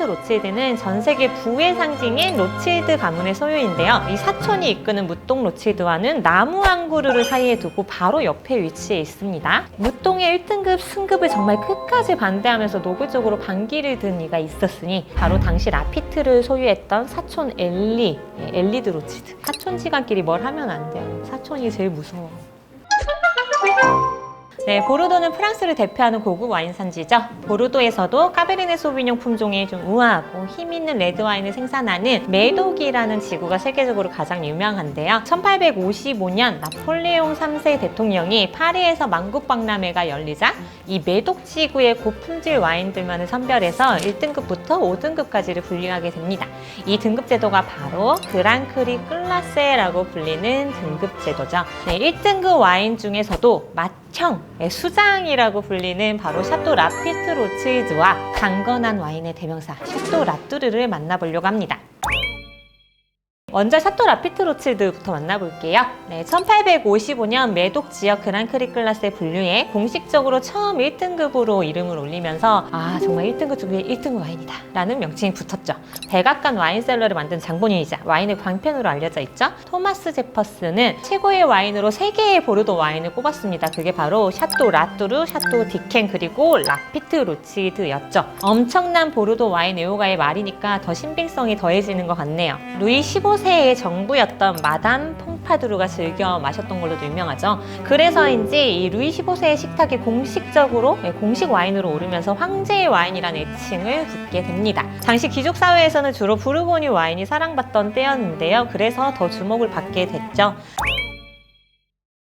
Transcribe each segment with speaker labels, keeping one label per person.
Speaker 1: 로츠힐드는 전 세계 부의 상징인 로츠힐드 가문의 소유인데요. 이 사촌이 이끄는 무똥 로츠힐드와는 나무 한 그루를 사이에 두고 바로 옆에 위치해 있습니다. 무똥의 1등급 승급을 정말 끝까지 반대하면서 노골적으로 반기를 든 이가 있었으니 바로 당시 라피트를 소유했던 사촌 엘리드 로츠힐드. 사촌 지간끼리 뭘 하면 안 돼요. 사촌이 제일 무서워. 네, 보르도는 프랑스를 대표하는 고급 와인 산지죠. 보르도에서도 까베르네 소비뇽 품종의 좀 우아하고 힘있는 레드 와인을 생산하는 메독이라는 지구가 세계적으로 가장 유명한데요. 1855년 나폴레옹 3세 대통령이 파리에서 만국박람회가 열리자 이 메독 지구의 고품질 와인들만을 선별해서 1등급부터 5등급까지를 분류하게 됩니다. 이 등급 제도가 바로 그랑크리 클라세라고 불리는 등급 제도죠. 네, 1등급 와인 중에서도 수장이라고 불리는 바로 샤또 라피트 로츠힐드와 강건한 와인의 대명사 샤또 라뚜르를 만나보려고 합니다. 먼저 샤또 라피트 로츠힐드부터 만나볼게요. 네, 1855년 메독 지역 그랑크리 클라세 분류에 공식적으로 처음 1등급으로 이름을 올리면서 정말 1등급 중에 1등급 와인이다 라는 명칭이 붙었죠. 백악관 와인셀러를 만든 장본인이자 와인의 광팬으로 알려져 있죠. 토마스 제퍼슨은 최고의 와인으로 3개의 보르도 와인을 꼽았습니다. 그게 바로 샤또 라뚜르, 샤또 디켄, 그리고 라피트 로츠힐드였죠. 엄청난 보르도 와인 애호가의 말이니까 더 신빙성이 더해지는 것 같네요. 루이 15세의 정부였던 마담 퐁파두르가 즐겨 마셨던 걸로도 유명하죠. 그래서인지 이 루이 15세의 식탁에 공식적으로 공식 와인으로 오르면서 황제의 와인이라는 애칭을 붙게 됩니다. 당시 귀족 사회에서는 주로 부르고뉴 와인이 사랑받던 때였는데요. 그래서 더 주목을 받게 됐죠.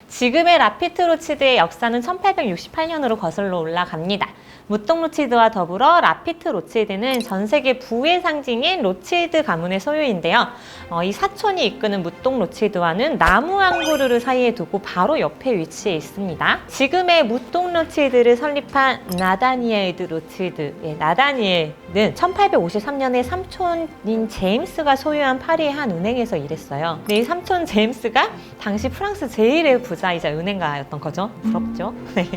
Speaker 1: 지금의 라피트 로츠힐드의 역사는 1868년으로 거슬러 올라갑니다. 무똥 로츠힐드와 더불어 라피트 로츠힐드는 전 세계 부의 상징인 로츠힐드 가문의 소유인데요. 이 사촌이 이끄는 무똥 로츠힐드와는 나무 한 그루를 사이에 두고 바로 옆에 위치해 있습니다. 지금의 무똥 로츠힐드를 설립한 나다니엘드 로츠힐드, 나다니엘은 1853년에 삼촌인 제임스가 소유한 파리의 한 은행에서 일했어요. 네, 이 삼촌 제임스가 당시 프랑스 제일의 부자이자 은행가였던 거죠. 부럽죠? 네.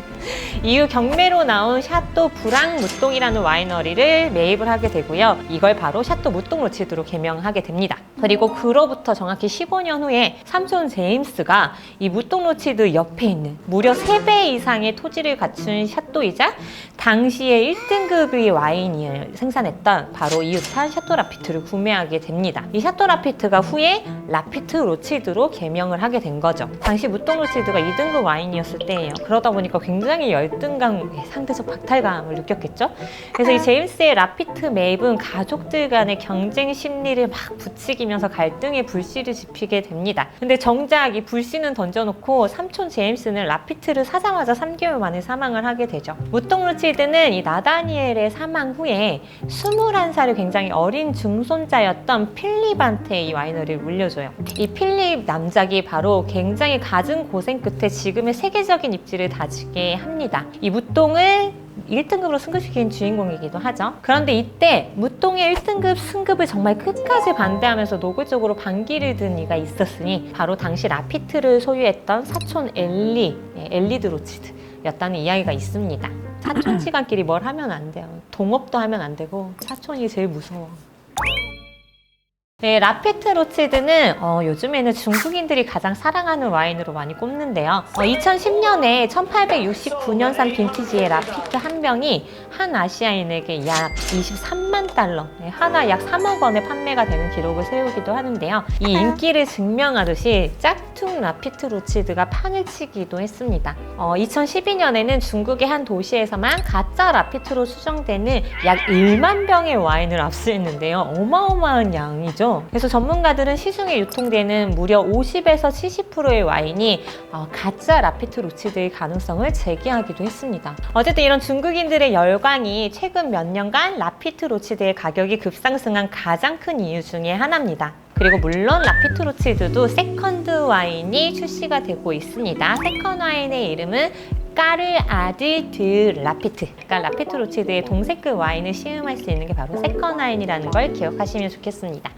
Speaker 1: 이후 경매로 나온 샤또 브랑 무똥이라는 와이너리를 매입을 하게 되고요. 이걸 바로 샤또 무똥 로츠힐드로 개명하게 됩니다. 그리고 그로부터 정확히 15년 후에 삼촌 제임스가 이 무똥 로츠힐드 옆에 있는 무려 3배 이상의 토지를 갖춘 샤또이자 당시에 1등급의 와인을 생산했던 바로 이웃한 샤또 라피트를 구매하게 됩니다. 이 샤또 라피트가 후에 라피트 로츠힐드로 개명을 하게 된 거죠. 당시 무똥 로츠힐드가 2등급 와인이었을 때예요. 그러다 보니까 굉장히 열등감, 상대적 박탈감을 느꼈겠죠. 그래서 이 제임스의 라피트 매입은 가족들 간의 경쟁 심리를 막 부추기면서 갈등의 불씨를 지피게 됩니다. 근데 정작 이 불씨는 던져놓고 삼촌 제임스는 라피트를 사자마자 3개월 만에 사망을 하게 되죠. 무똥 로츠힐드는 이 나다니엘의 사망 후에 21살의 굉장히 어린 중손자였던 필립한테 이 와이너리를 물려줘요. 이 필립 남작이 바로 굉장히 갖은 고생 끝에 지금의 세계적인 입지를 다지게 합니다. 이 무똥을 1등급으로 승급시킨 주인공이기도 하죠. 그런데 이때 무똥의 1등급 승급을 정말 끝까지 반대하면서 노골적으로 반기를 든 이가 있었으니 바로 당시 라피트를 소유했던 사촌 엘리드 로츠힐드였다는 이야기가 있습니다. 사촌 지간끼리 뭘 하면 안 돼요. 동업도 하면 안 되고 사촌이 제일 무서워. 네, 라피트 로츠힐드는 요즘에는 중국인들이 가장 사랑하는 와인으로 많이 꼽는데요. 2010년에 1869년산 빈티지의 라피트 한 병이 한 아시아인에게 약 23만 달러, 하나 약 3억 원에 판매가 되는 기록을 세우기도 하는데요. 이 인기를 증명하듯이 짝퉁 라피트 로츠힐드가 판을 치기도 했습니다. 2012년에는 중국의 한 도시에서만 가짜 라피트로 추정되는 약 1만 병의 와인을 압수했는데요. 어마어마한 양이죠. 그래서 전문가들은 시중에 유통되는 무려 50에서 70%의 와인이 가짜 라피트 로츠힐드의 가능성을 제기하기도 했습니다. 어쨌든 이런 중국인들의 열광이 최근 몇 년간 라피트 로츠힐드의 가격이 급상승한 가장 큰 이유 중에 하나입니다. 그리고 물론 라피트 로츠힐드도 세컨드 와인이 출시가 되고 있습니다. 세컨드 와인의 이름은 까르 아드 드 라피트. 그러니까 라피트 로츠힐드의 동색급 와인을 시음할 수 있는 게 바로 세컨드 와인이라는 걸 기억하시면 좋겠습니다.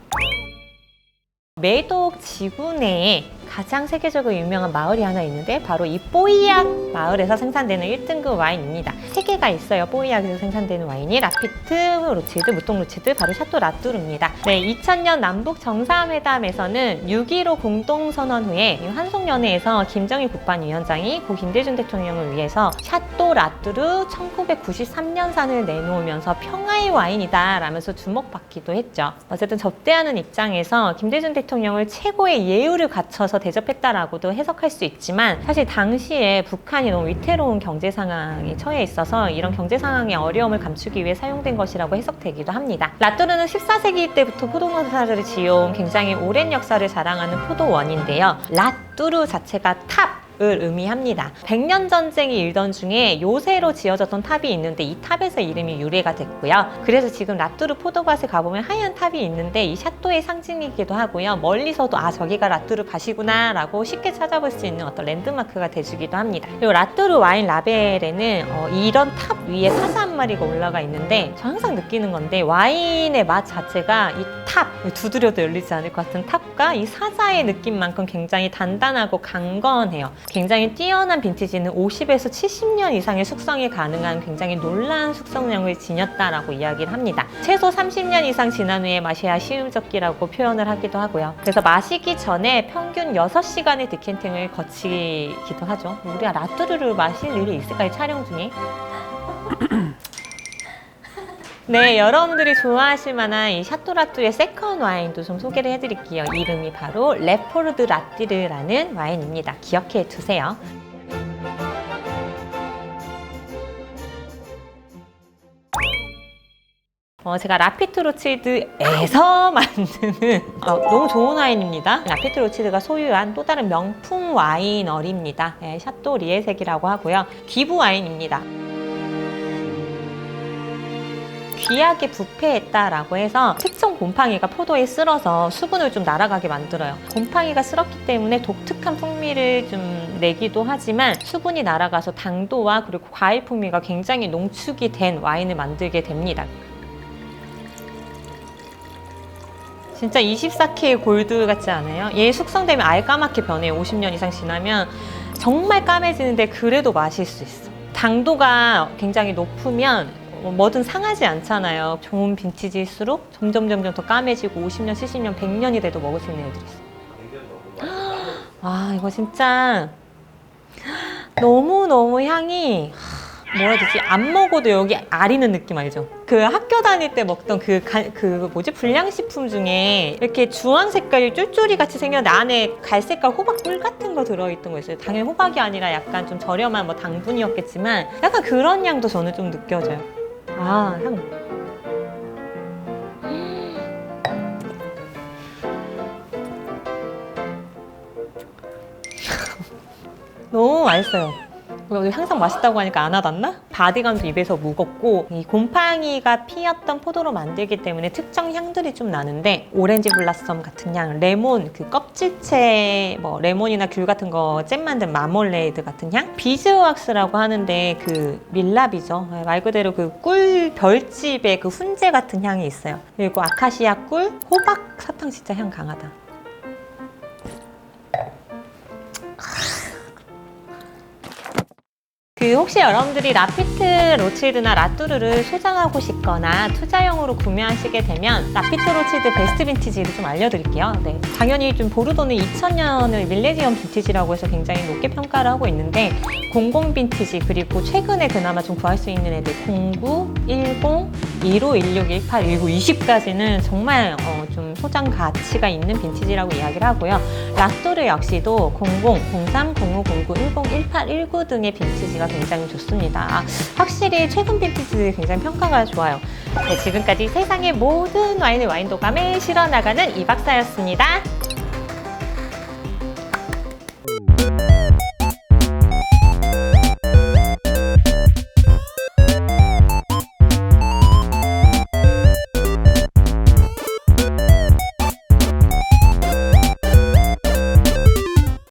Speaker 1: 메독 지구 내에 가장 세계적으로 유명한 마을이 하나 있는데 바로 이 뽀이악 마을에서 생산되는 1등급 와인입니다. 3개가 있어요. 뽀이악에서 생산되는 와인이 라피트 로치드, 무통 로치드, 바로 샤또 라뚜르입니다. 네, 2000년 남북 정상회담에서는 6.15 공동선언 후에 환송연회에서 김정일 국방위원장이 고 김대중 대통령을 위해서 샤또 라뚜르 1993년산을 내놓으면서 평화의 와인이다 라면서 주목받기도 했죠. 어쨌든 접대하는 입장에서 김대중 대통령을 최고의 예우를 갖춰서 대접했다라고도 해석할 수 있지만, 사실 당시에 북한이 너무 위태로운 경제 상황에 처해 있어서 이런 경제 상황의 어려움을 감추기 위해 사용된 것이라고 해석되기도 합니다. 라뚜르는 14세기 때부터 포도농사를 지어온 굉장히 오랜 역사를 자랑하는 포도원인데요. 라뚜르 자체가 탑을 의미합니다. 100년 전쟁이 일던 중에 요새로 지어졌던 탑이 있는데 이 탑에서 이름이 유래가 됐고요. 그래서 지금 라뚜르 포도밭에 가보면 하얀 탑이 있는데 이 샤또의 상징이기도 하고요. 멀리서도 아, 저기가 라뚜르 밭이구나 라고 쉽게 찾아볼 수 있는 어떤 랜드마크가 돼주기도 합니다. 그리고 라뚜르 와인 라벨에는 이런 탑 위에 사자 한 마리가 올라가 있는데, 저 항상 느끼는 건데 와인의 맛 자체가 이 탑, 두드려도 열리지 않을 것 같은 탑과 이 사자의 느낌만큼 굉장히 단단하고 강건해요. 굉장히 뛰어난 빈티지는 50에서 70년 이상의 숙성이 가능한 굉장히 놀라운 숙성량을 지녔다라고 이야기를 합니다. 최소 30년 이상 지난 후에 마셔야 시음젓기라고 표현을 하기도 하고요. 그래서 마시기 전에 평균 6시간의 디켄팅을 거치기도 하죠. 우리가 라뚜르를 마실 일이 있을까요? 촬영 중에? 네, 여러분들이 좋아하실 만한 이 샤또 라뚜르의 세컨 와인도 좀 소개를 해드릴게요. 이름이 바로 레포르드 라띠르라는 와인입니다. 기억해 두세요. 제가 라피트 로치드에서 만드는 너무 좋은 와인입니다. 라피트 로치드가 소유한 또 다른 명품 와이너리입니다. 네, 샤또 리에색이라고 하고요. 기부 와인입니다. 귀하게 부패했다라고 해서 특정 곰팡이가 포도에 쓸어서 수분을 좀 날아가게 만들어요. 곰팡이가 쓸었기 때문에 독특한 풍미를 좀 내기도 하지만 수분이 날아가서 당도와 그리고 과일 풍미가 굉장히 농축이 된 와인을 만들게 됩니다. 진짜 24K 골드 같지 않아요? 얘 숙성되면 아예 까맣게 변해요. 50년 이상 지나면 정말 까매지는데 그래도 마실 수 있어. 당도가 굉장히 높으면 뭐든 상하지 않잖아요. 좋은 빈티지일수록 점점 더 까매지고 50년, 70년, 100년이 돼도 먹을 수 있는 애들이 있어. 와, 이거 진짜 너무너무 향이 뭐라 해야 되지? 안 먹어도 여기 아리는 느낌 알죠? 그 학교 다닐 때 먹던 그 뭐지? 불량식품 중에 이렇게 주황 색깔이 쫄쫄이 같이 생겼는데 안에 갈색깔 호박꿀 같은 거 들어있던 거 있어요. 당연히 호박이 아니라 약간 좀 저렴한 뭐 당분이었겠지만 약간 그런 향도 저는 좀 느껴져요. 아, 향. 너무 맛있어요. 항상 맛있다고 하니까 안 와닿나? 바디감도 입에서 무겁고 이 곰팡이가 피었던 포도로 만들기 때문에 특정 향들이 좀 나는데, 오렌지 블라썸 같은 향, 레몬 그 껍질채 뭐 레몬이나 귤 같은 거 잼 만든 마몰레이드 같은 향, 비즈왁스라고 하는데 그 밀랍이죠. 말 그대로 그 꿀 별집의 그 훈제 같은 향이 있어요. 그리고 아카시아 꿀, 호박 사탕 진짜 향 강하다. 혹시 여러분들이 라피트 로치드나 라뚜르를 소장하고 싶거나 투자용으로 구매하시게 되면 라피트 로치드 베스트 빈티지를 좀 알려드릴게요. 네, 당연히 좀 보르도는 2000년을 밀레니엄 빈티지라고 해서 굉장히 높게 평가를 하고 있는데, 00 빈티지 그리고 최근에 그나마 좀 구할 수 있는 애들 09, 10, 15, 16, 18, 19, 20까지는 정말 좀 소장 가치가 있는 빈티지라고 이야기를 하고요. 라뚜르 역시도 00, 03, 05, 09, 10, 18, 19 등의 빈티지가 굉장히 좋습니다. 확실히 최근 빈티지들이 굉장히 평가가 좋아요. 네, 지금까지 세상의 모든 와인을 와인도감에 실어나가는 이 박사였습니다.